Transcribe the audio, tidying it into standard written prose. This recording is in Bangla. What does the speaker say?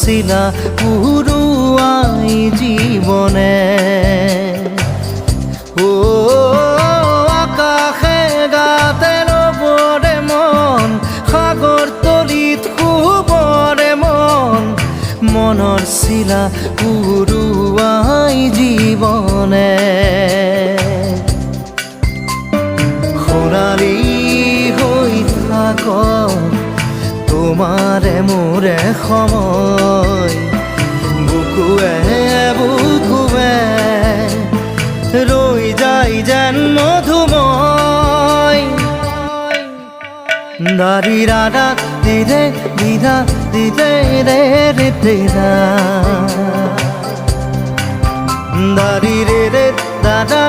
শিলা পুরুয়াই জীবনে ও আকাশে গাতে রবরে মন সাগর তলিত শুবরে মন মনৰ শিলা পুরুয়াই জীবনে সোণালী হৈ থাক তোমাৰে মোৰে সময় বুকুৱে বুকুৱে ৰৈ যায় যেন মধুময় দাৰি ৰাধা দিদে দিদা দিদে ৰে ৰে দিদা দাৰি ৰে ৰে দাদা